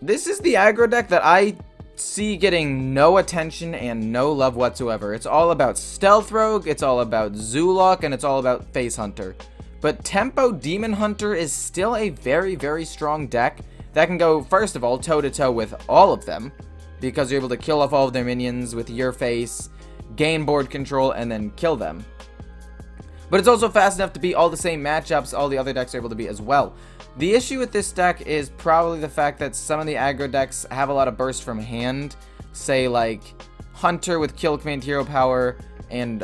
This is the aggro deck that I see getting no attention and no love whatsoever. It's all about Stealth Rogue, it's all about Zoolock, and it's all about Face Hunter. But Tempo Demon Hunter is still a very, very strong deck that can go, first of all, toe-to-toe with all of them, because you're able to kill off all of their minions with your face, gain board control, and then kill them. But it's also fast enough to beat all the same matchups all the other decks are able to beat as well. The issue with this deck is probably the fact that some of the aggro decks have a lot of burst from hand. Say like Hunter with Kill Command Hero Power, and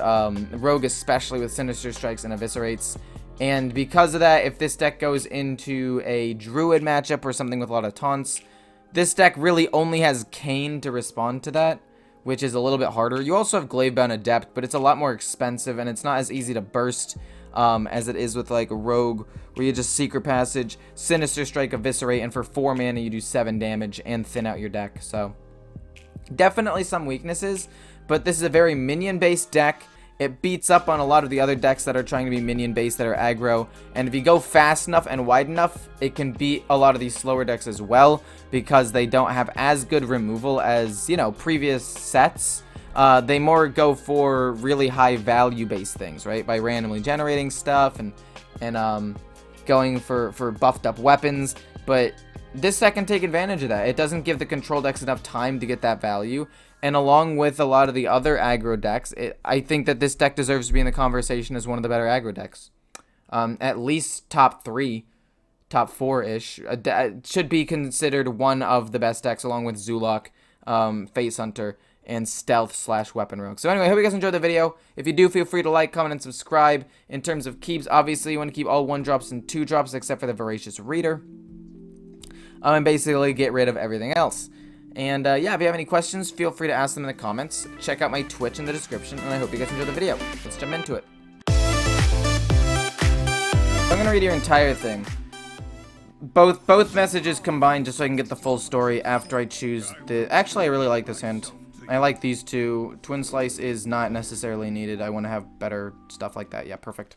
Rogue especially with Sinister Strikes and Eviscerates. And because of that, if this deck goes into a Druid matchup or something with a lot of taunts, this deck really only has Kayn to respond to that, which is a little bit harder. You also have Glavebound Adept, but it's a lot more expensive, and it's not as easy to burst as it is with like a Rogue, where you just Secret Passage, Sinister Strike, Eviscerate, and for 4 mana you do 7 damage and thin out your deck. So definitely some weaknesses, but this is a very minion-based deck. It beats up on a lot of the other decks that are trying to be minion-based that are aggro, and if you go fast enough and wide enough, it can beat a lot of these slower decks as well, because they don't have as good removal as, you know, previous sets. They more go for really high value-based things, right? By randomly generating stuff and going for buffed up weapons, but this deck can take advantage of that. It doesn't give the control decks enough time to get that value. And along with a lot of the other aggro decks, I think that this deck deserves to be in the conversation as one of the better aggro decks. At least top 3, top 4-ish. Should be considered one of the best decks along with Zoolock, Face Hunter, and Stealth/Weapon Rogue. So anyway, I hope you guys enjoyed the video. If you do, feel free to like, comment, and subscribe. In terms of keeps, obviously you want to keep all 1-drops and 2-drops except for the Voracious Reader. And basically get rid of everything else. And yeah, if you have any questions, feel free to ask them in the comments. Check out my Twitch in the description, and I hope you guys enjoyed the video. Let's jump into it. I'm going to read your entire thing. Both messages combined just so I can get the full story after I choose the... Actually, I really like this hand. I like these two. Twin Slice is not necessarily needed. I want to have better stuff like that. Yeah, perfect.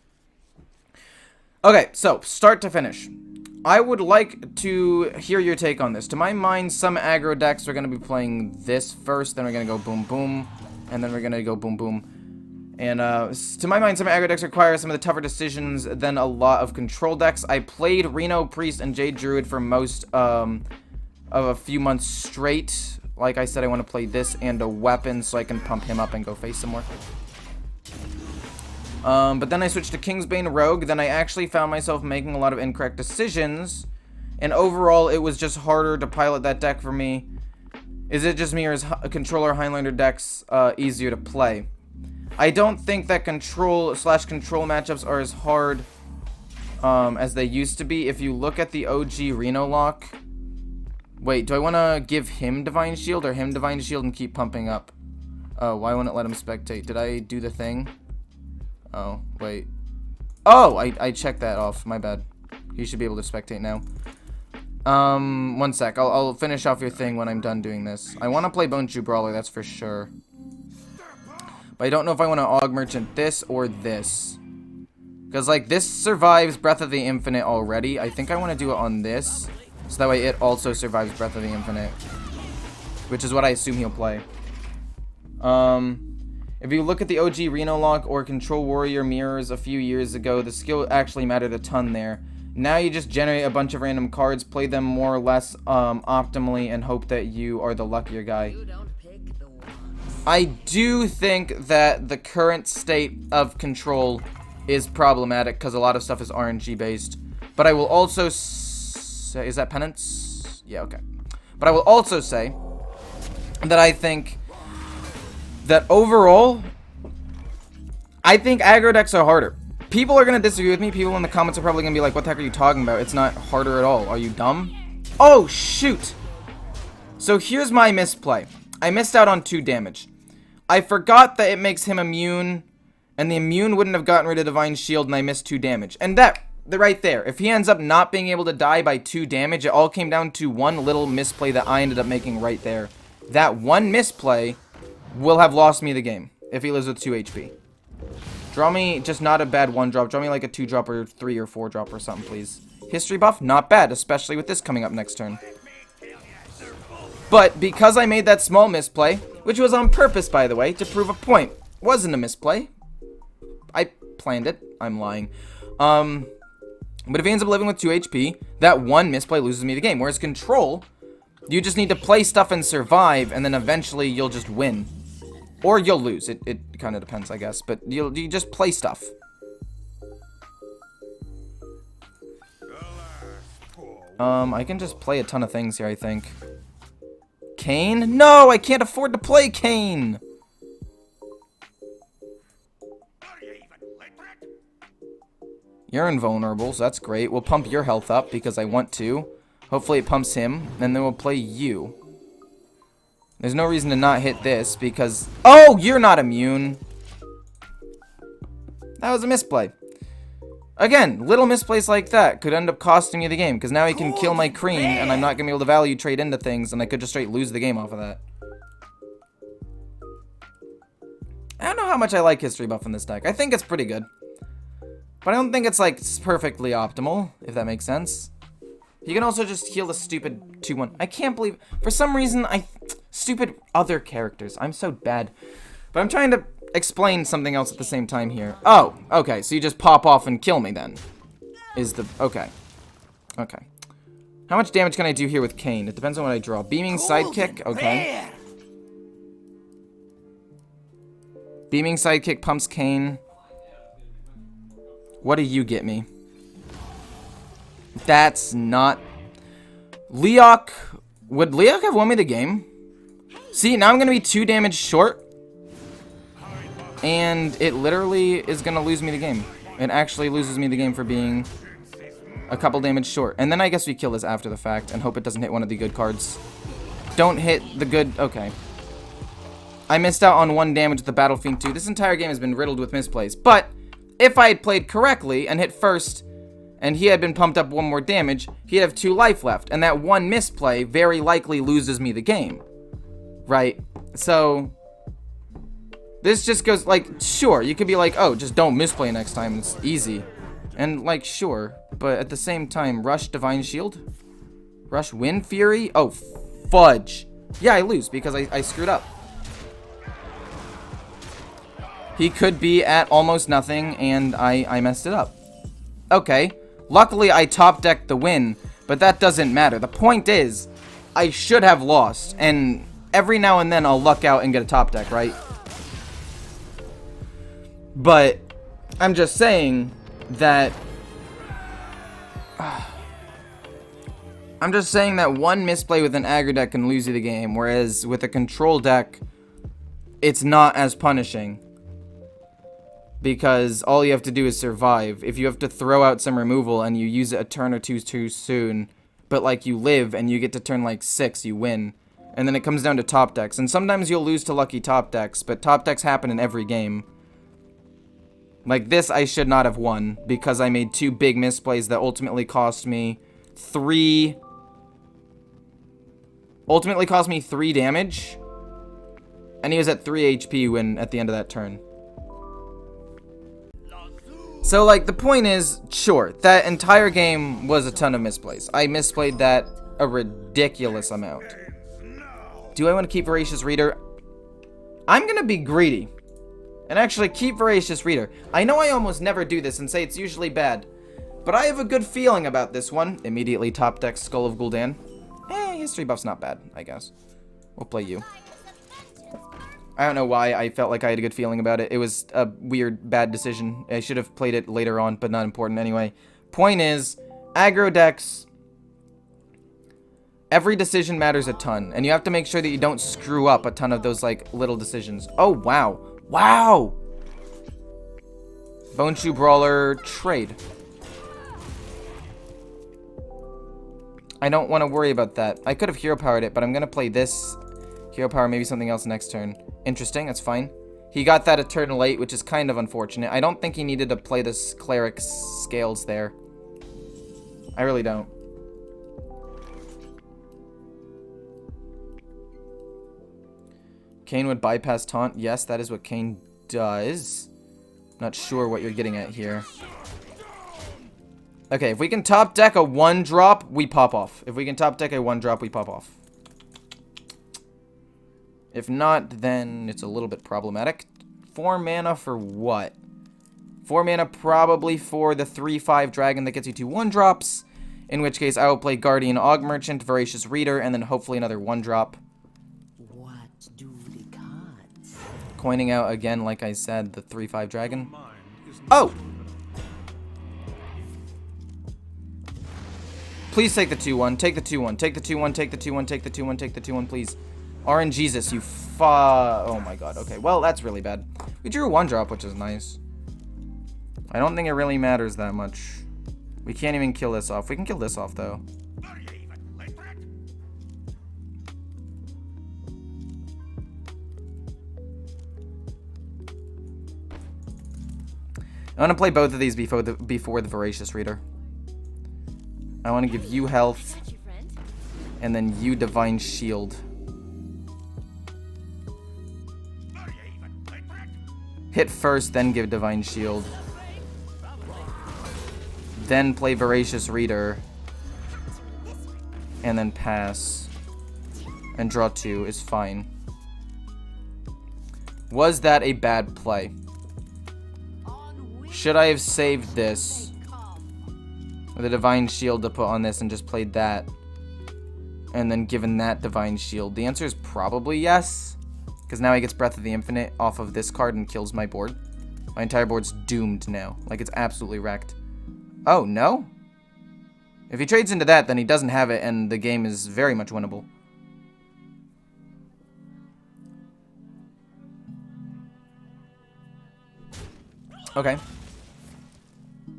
Okay, so, start to finish. I would like to hear your take on this. To my mind, some aggro decks are going to be playing this first, then we're going to go boom boom, and then we're going to go boom boom. And to my mind, some aggro decks require some of the tougher decisions than a lot of control decks. I played Reno Priest and Jade Druid for most of a few months straight. Like I said, I want to play this and a weapon so I can pump him up and go face some more. But then I switched to Kingsbane Rogue, then I actually found myself making a lot of incorrect decisions, and overall it was just harder to pilot that deck for me. Is it just me, or is controller Highlander decks easier to play? I don't think that control/control matchups are as hard as they used to be. If you look at the OG Reno lock... Wait, do I want to give him Divine Shield or him Divine Shield and keep pumping up? Oh, why won't it let him spectate? Did I do the thing? Oh, wait. Oh, I checked that off. My bad. He should be able to spectate now. One sec. I'll finish off your thing when I'm done doing this. I want to play Bone Chew Brawler, that's for sure. But I don't know if I want to Aug Merchant this or this. Because, like, this survives Breath of the Infinite already. I think I want to do it on this. So that way it also survives Breath of the Infinite. Which is what I assume he'll play. If you look at the OG Reno lock or Control Warrior mirrors a few years ago, the skill actually mattered a ton there. Now you just generate a bunch of random cards, play them more or less optimally, and hope that you are the luckier guy. I do think that the current state of Control is problematic because a lot of stuff is RNG based. But I will also say... Is that Penance? Yeah, okay. But I will also say that I think... that overall, I think aggro decks are harder. People are going to disagree with me. People in the comments are probably going to be like, what the heck are you talking about? It's not harder at all. Are you dumb? Oh, shoot. So here's my misplay. I missed out on 2 damage. I forgot that it makes him immune, and the immune wouldn't have gotten rid of Divine Shield, and I missed 2 damage. And that, right there, if he ends up not being able to die by 2 damage, it all came down to one little misplay that I ended up making right there. That one misplay... will have lost me the game if he lives with 2 HP. Draw me just not a bad 1-drop. Draw me like a 2-drop or 3 or 4-drop or something, please. History buff, not bad, especially with this coming up next turn. But because I made that small misplay, which was on purpose, by the way, to prove a point, wasn't a misplay. I planned it. I'm lying. But if he ends up living with 2 HP, that one misplay loses me the game. Whereas control, you just need to play stuff and survive, and then eventually you'll just win. Or you'll lose. It kind of depends, I guess. But you just play stuff. I can just play a ton of things here, I think. Kane? No, I can't afford to play Kane! You're invulnerable, so that's great. We'll pump your health up because I want to. Hopefully it pumps him, and then we'll play you. There's no reason to not hit this because... Oh, you're not immune! That was a misplay. Again, little misplays like that could end up costing me the game, because now he can kill my Cream, and I'm not going to be able to value trade into things, and I could just straight lose the game off of that. I don't know how much I like history buff in this deck. I think it's pretty good. But I don't think it's, like, perfectly optimal, if that makes sense. You can also just heal the stupid 2-1. I can't believe... For some reason, stupid other characters. I'm so bad. But I'm trying to explain something else at the same time here. Oh, okay. So you just pop off and kill me then. Okay. Okay. How much damage can I do here with Kane? It depends on what I draw. Beaming Sidekick. Okay. Beaming Sidekick pumps Kane. What do you get me? That's not... Leok. Would Leok have won me the game? See, now I'm going to be 2 damage short. And it literally is going to lose me the game. It actually loses me the game for being a couple damage short. And then I guess we kill this after the fact and hope it doesn't hit one of the good cards. Don't hit the good... Okay. I missed out on 1 damage with the Battle Fiend 2. This entire game has been riddled with misplays. But if I had played correctly and hit first... and he had been pumped up 1 more damage, he'd have 2 life left. And that 1 misplay very likely loses me the game. Right? So, this just goes, like, sure, you could be like, oh, just don't misplay next time, it's easy. And, like, sure, but at the same time, Rush Divine Shield? Rush Wind Fury? Oh, fudge. Yeah, I lose because I screwed up. He could be at almost nothing, and I messed it up. Okay. Luckily, I top-decked the win, but that doesn't matter. The point is, I should have lost, and every now and then I'll luck out and get a top deck, right? But I'm just saying that... I'm just saying that 1 misplay with an aggro deck can lose you the game, whereas with a control deck, it's not as punishing. Because all you have to do is survive. If you have to throw out some removal and you use it a turn or two too soon, but like you live and you get to turn like 6, you win. And then it comes down to top decks. And sometimes you'll lose to lucky top decks, but top decks happen in every game. Like this, I should not have won because I made 2 big misplays that ultimately cost me 3... Ultimately cost me 3 damage. And he was at 3 HP when at the end of that turn. So, like, the point is, sure, that entire game was a ton of misplays. I misplayed that a ridiculous amount. Do I want to keep Voracious Reader? I'm going to be greedy. And actually keep Voracious Reader. I know I almost never do this and say it's usually bad. But I have a good feeling about this one. Immediately top deck Skull of Gul'dan. History buff's not bad, I guess. We'll play you. I don't know why I felt like I had a good feeling about it. It was a weird, bad decision. I should have played it later on, but not important anyway. Point is, aggro decks, every decision matters a ton. And you have to make sure that you don't screw up a ton of those, like, little decisions. Oh, wow. Wow! Bone Shoe Brawler, trade. I don't want to worry about that. I could have hero powered it, but I'm going to play this. Hero power, maybe something else next turn. Interesting, that's fine. He got that a turn late, which is kind of unfortunate. I don't think he needed to play this Cleric Scales there. I really don't. Kane would bypass taunt. Yes, that is what Kane does. Not sure what you're getting at here. Okay, if we can top deck a 1-drop, we pop off. If we can top deck a 1-drop, we pop off. If not, then it's a little bit problematic. 4 mana for what? 4 mana probably for the 3/5 dragon that gets you 2 1-drops. In which case, I will play Guardian Og Merchant, Voracious Reader, and then hopefully another 1-drop. What do the cards? Coining out again, like I said, the 3/5 dragon. Oh! Please take the 2/1. Take the 2/1. Take the 2/1. Take the 2/1. Take the 2/1. Take the 2/1, please. RNGesus, you oh my god. Okay, well, that's really bad. We drew a 1-drop, which is nice. I don't think it really matters that much. We can't even kill this off. We can kill this off, though. I want to play both of these before the Voracious Reader. I want to give you health, and then you Divine Shield. Hit first, then give Divine Shield. Then play Voracious Reader. And then pass. And draw 2 is fine. Was that a bad play? Should I have saved this with a Divine Shield to put on this and just played that? And then given that Divine Shield? The answer is probably yes. Because now he gets Breath of the Infinite off of this card and kills my board. My entire board's doomed now. Like, it's absolutely wrecked. Oh, no? If he trades into that, then he doesn't have it, and the game is very much winnable. Okay.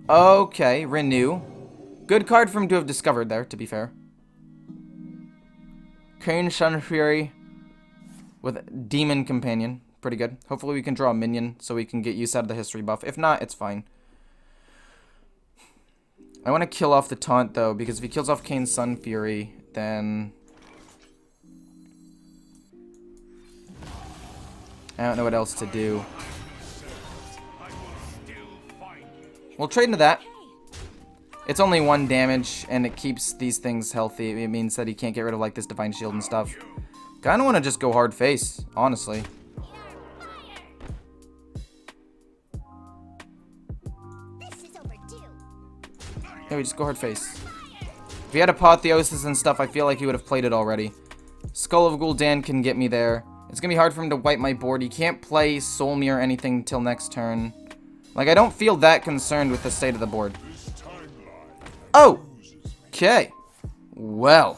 Okay, Renew. Good card for him to have discovered there, to be fair. Crane Sun Fury with Demon Companion. Pretty good. Hopefully we can draw a minion so we can get use out of the history buff. If not, it's fine. I want to kill off the taunt, though, because if he kills off Kane's Sun Fury, then I don't know what else to do. We'll trade into that. It's only 1 damage, and it keeps these things healthy. It means that he can't get rid of, like, this Divine Shield and stuff. Kinda wanna just go hard face, honestly. Yeah, we just go hard face. If he had Apotheosis and stuff, I feel like he would have played it already. Skull of Gul'dan can get me there. It's gonna be hard for him to wipe my board. He can't play Soulmere or anything till next turn. Like, I don't feel that concerned with the state of the board. Oh! Okay. Well.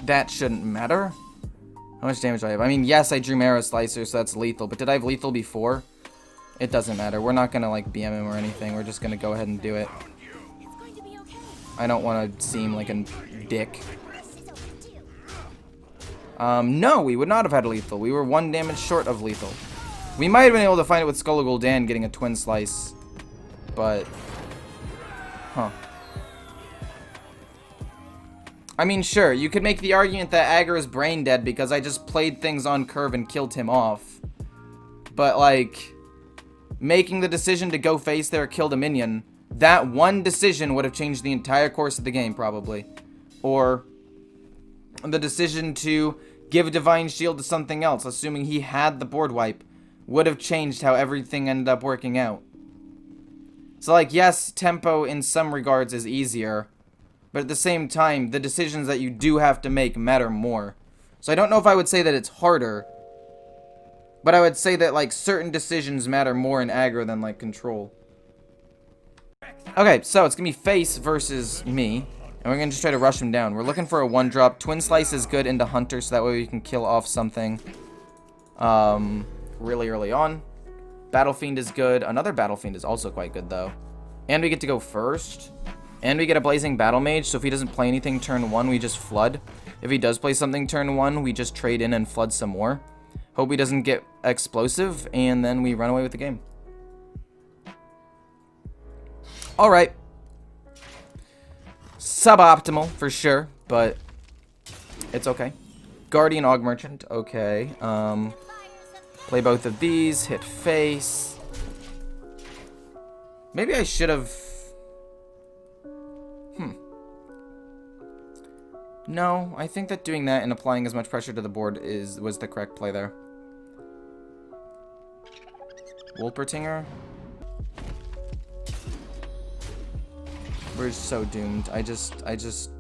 That shouldn't matter. How much damage do I have? I mean, yes, I drew Marrow Slicer, so that's lethal. But did I have lethal before? It doesn't matter. We're not gonna, like, BM him or anything. We're just gonna go ahead and do it. I don't want to seem like a dick. No, we would not have had lethal. We were 1 damage short of lethal. We might have been able to find it with Skull of Gul'dan getting a Twin Slice. But... huh. I mean, sure, you could make the argument that Agar is brain dead because I just played things on curve and killed him off. But, like, making the decision to go face there, kill the minion, that one decision would have changed the entire course of the game, probably. Or the decision to give Divine Shield to something else, assuming he had the board wipe, would have changed how everything ended up working out. So, like, yes, tempo in some regards is easier, but at the same time, the decisions that you do have to make matter more. So I don't know if I would say that it's harder, but I would say that, like, certain decisions matter more in aggro than, like, control. Okay, so it's gonna be face versus me, and we're gonna just try to rush him down. We're looking for a 1-drop. Twin Slice is good into Hunter, so that way we can kill off something really early on. Battle Fiend is good. Another Battle Fiend is also quite good, though. And we get to go first. And we get a Blazing Battle Mage, so if he doesn't play anything turn 1, we just flood. If he does play something turn 1, we just trade in and flood some more. Hope he doesn't get explosive, and then we run away with the game. Alright. Suboptimal, for sure, but it's okay. Guardian Og Merchant, okay. Play both of these, hit face. Maybe I should have... No, I think that doing that and applying as much pressure to the board was the correct play there. Wolpertinger. We're so doomed. I just...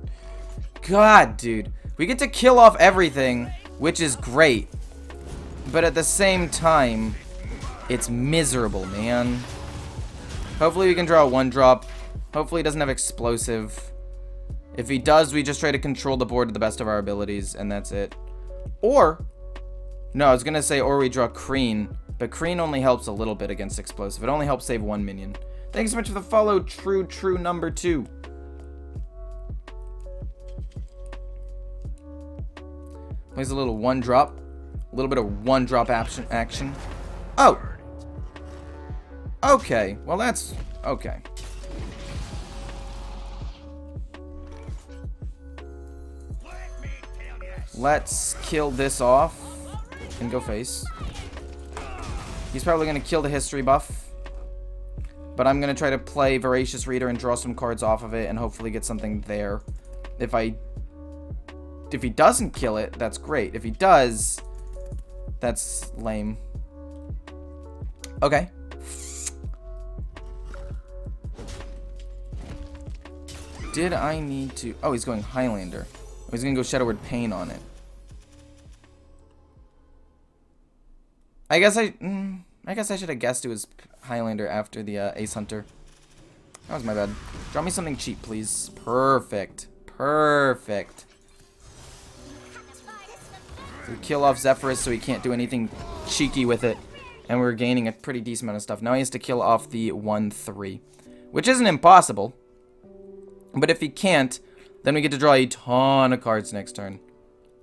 God, dude. We get to kill off everything, which is great. But at the same time, it's miserable, man. Hopefully we can draw a 1-drop. Hopefully he doesn't have explosive. If he does, we just try to control the board to the best of our abilities, and that's it. Or... No, I was going to say, or we draw Kreen. But Kreen only helps a little bit against explosive. It only helps save 1 minion. Thanks so much for the follow, true number 2. Plays a little 1-drop. A little bit of 1-drop action. Oh! Okay. Well, that's... Okay. Let's kill this off. And go face. He's probably going to kill the history buff. But I'm going to try to play Voracious Reader and draw some cards off of it and hopefully get something there. If he doesn't kill it, that's great. If he does, that's lame. Okay. Did I need to... Oh, he's going Highlander. Oh, he's going to go Shadow Word Pain on it. I guess I should have guessed it was Highlander after the Ace Hunter. That was my bad. Draw me something cheap, please. Perfect. Perfect. We kill off Zephyrus so he can't do anything cheeky with it. And we're gaining a pretty decent amount of stuff. Now he has to kill off the 1/3. Which isn't impossible. But if he can't, then we get to draw a ton of cards next turn.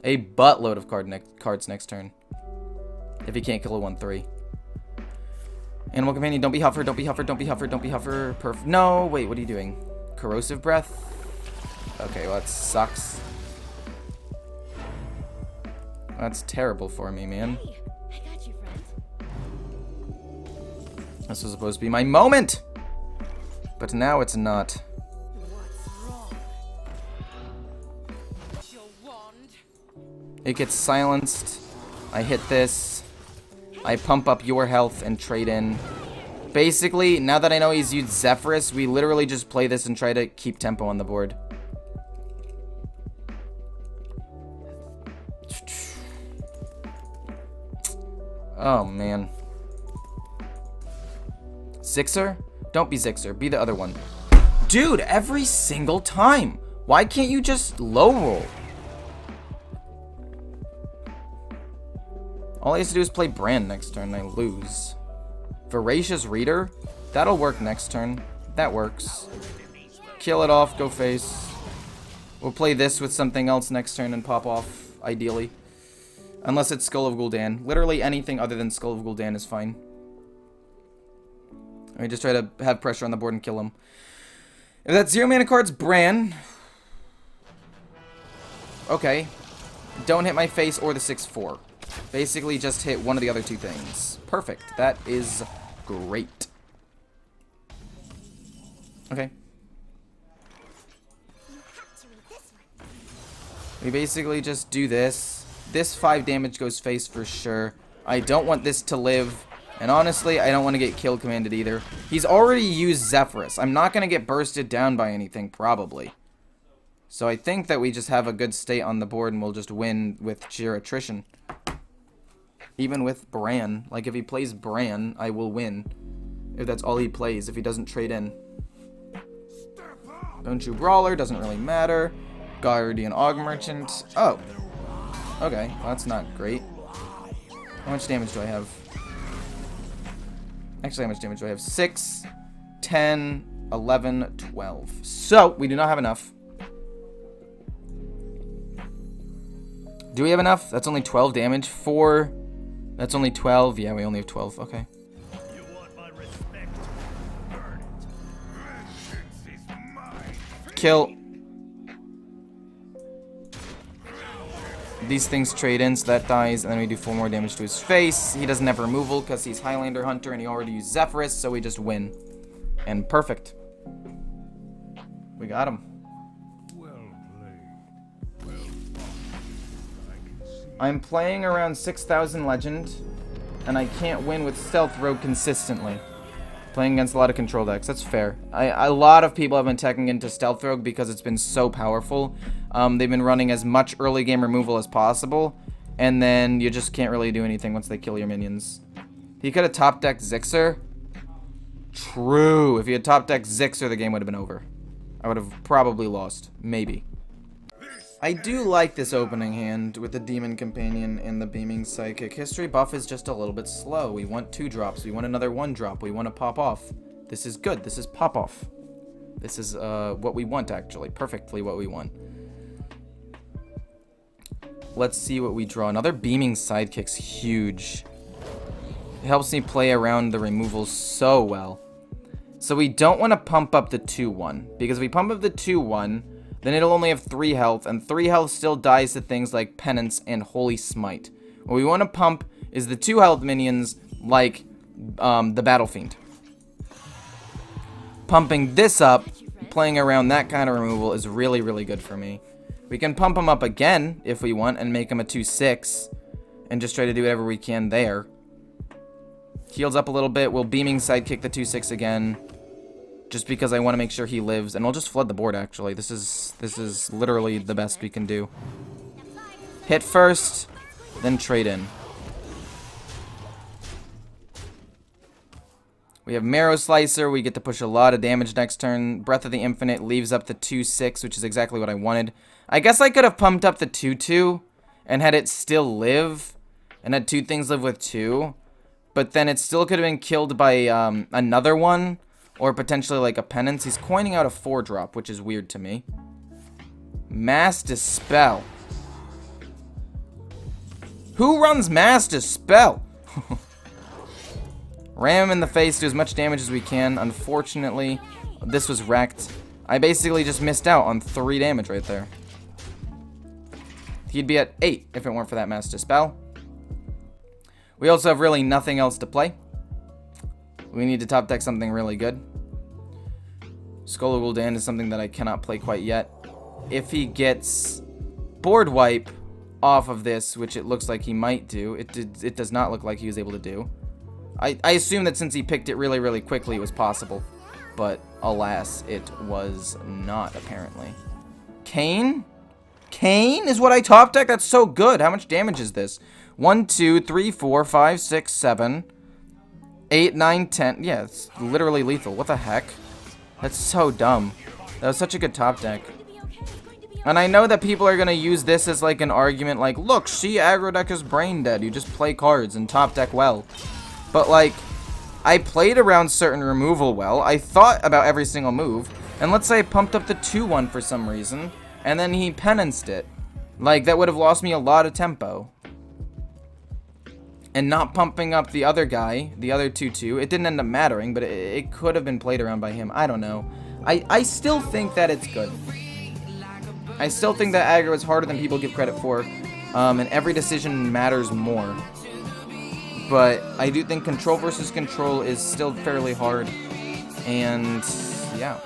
A buttload of cards next turn. If he can't kill a 1/3. Animal Companion, don't be huffer, don't be huffer, don't be huffer, don't be huffer. No, wait, what are you doing? Corrosive Breath? Okay, well that sucks. That's terrible for me, man. Hey, I got you, friend. This was supposed to be my moment! But now it's not. What's wrong? Your wand. It gets silenced. I hit this. I pump up your health and trade in. Basically, now that I know he's used Zephyrus, we literally just play this and try to keep tempo on the board. Oh, man. Zixer? Don't be Zixer. Be the other one. Dude, every single time. Why can't you just low roll? All I have to do is play Brand next turn and I lose. Voracious Reader? That'll work next turn. That works. Kill it off, go face. We'll play this with something else next turn and pop off, ideally. Unless it's Skull of Gul'dan. Literally anything other than Skull of Gul'dan is fine. We just try to have pressure on the board and kill him. If that's 0 mana cards, Bran. Okay. Don't hit my face or the 6/4. Basically just hit one of the other two things. Perfect. That is great. Okay. We basically just do this. This 5 damage goes face for sure. I don't want this to live. And honestly, I don't want to get kill commanded either. He's already used Zephyrus. I'm not going to get bursted down by anything, probably. So I think that we just have a good state on the board and we'll just win with sheer attrition. Even with Bran. Like, if he plays Bran, I will win. If that's all he plays, if he doesn't trade in. Don't you Brawler, doesn't really matter. Guardian Og Merchant. Oh. Okay, well, that's not great. How much damage do I have? Actually, how much damage do I have? 6, 10, 11, 12. So, we do not have enough. Do we have enough? That's only 12 damage. 4... That's only 12. Yeah, we only have 12. Okay. You want my respect? Burn it. Vengeance is mine. Kill. These things trade in, so that dies, and then we do 4 more damage to his face. He doesn't have removal because he's Highlander Hunter and he already used Zephyrus, so we just win. And perfect. We got him. Well played. Well I'm playing around 6,000 Legend, and I can't win with Stealth Rogue consistently. Playing against a lot of control decks. That's fair. A lot of people have been teching into Stealth Rogue because it's been so powerful. They've been running as much early game removal as possible, and then you just can't really do anything once they kill your minions. He could have top decked Zixer. True. If he had top decked Zixer, the game would have been over. I would have probably lost. Maybe. I do like this opening hand with the Demon Companion and the Beaming Psychic. History buff is just a little bit slow. We want 2 drops. We want another 1 drop. We want to pop off. This is good. This is pop off. This is what we want, actually. Perfectly what we want. Let's see what we draw. Another Beaming Sidekick's huge. It helps me play around the removals so well. So we don't want to pump up the 2-1. Because if we pump up the 2-1... then it'll only have 3 health, and 3 health still dies to things like Penance and Holy Smite. What we want to pump is the 2 health minions, like the Battle Fiend. Pumping this up, playing around that kind of removal is really, really good for me. We can pump him up again, if we want, and make him a 2-6, and just try to do whatever we can there. Heals up a little bit, we'll Beaming Sidekick the 2-6 again. Just because I want to make sure he lives, and we'll just flood the board. Actually, this is literally the best we can do. Hit first, then trade in. We have Marrow Slicer. We get to push a lot of damage next turn. Breath of the Infinite leaves up the 2-6, which is exactly what I wanted. I guess I could have pumped up the 2-2 and had it still live, and had 2 things live with 2, but then it still could have been killed by another one. Or potentially like a Penance. He's coining out a 4-drop, which is weird to me. Mass Dispel. Who runs Mass Dispel? Ram him in the face, do as much damage as we can. Unfortunately, this was wrecked. I basically just missed out on 3 damage right there. He'd be at 8 if it weren't for that Mass Dispel. We also have really nothing else to play. We need to top deck something really good. Skull Gul'dan is something that I cannot play quite yet. If he gets board wipe off of this, which it looks like he might do, it does not look like he was able to do. I assume that since he picked it really, really quickly, it was possible. But alas, it was not, apparently. Kane? Kane is what I top deck? That's so good. How much damage is this? 1, 2, 3, 4, 5, 6, 7... 8, 9, 10. Yeah, it's literally lethal. What the heck? That's so dumb. That was such a good top deck. And I know that people are going to use this as like an argument like, look, see, aggro deck is brain dead. You just play cards and top deck well. But like, I played around certain removal well. I thought about every single move. And let's say I pumped up the 2-1 for some reason. And then he penanced it. Like, that would have lost me a lot of tempo. And not pumping up the other guy, the other 2-2, it didn't end up mattering, but it could have been played around by him. I don't know. I still think that it's good. I still think that aggro is harder than people give credit for, and every decision matters more. But I do think control versus control is still fairly hard, and yeah.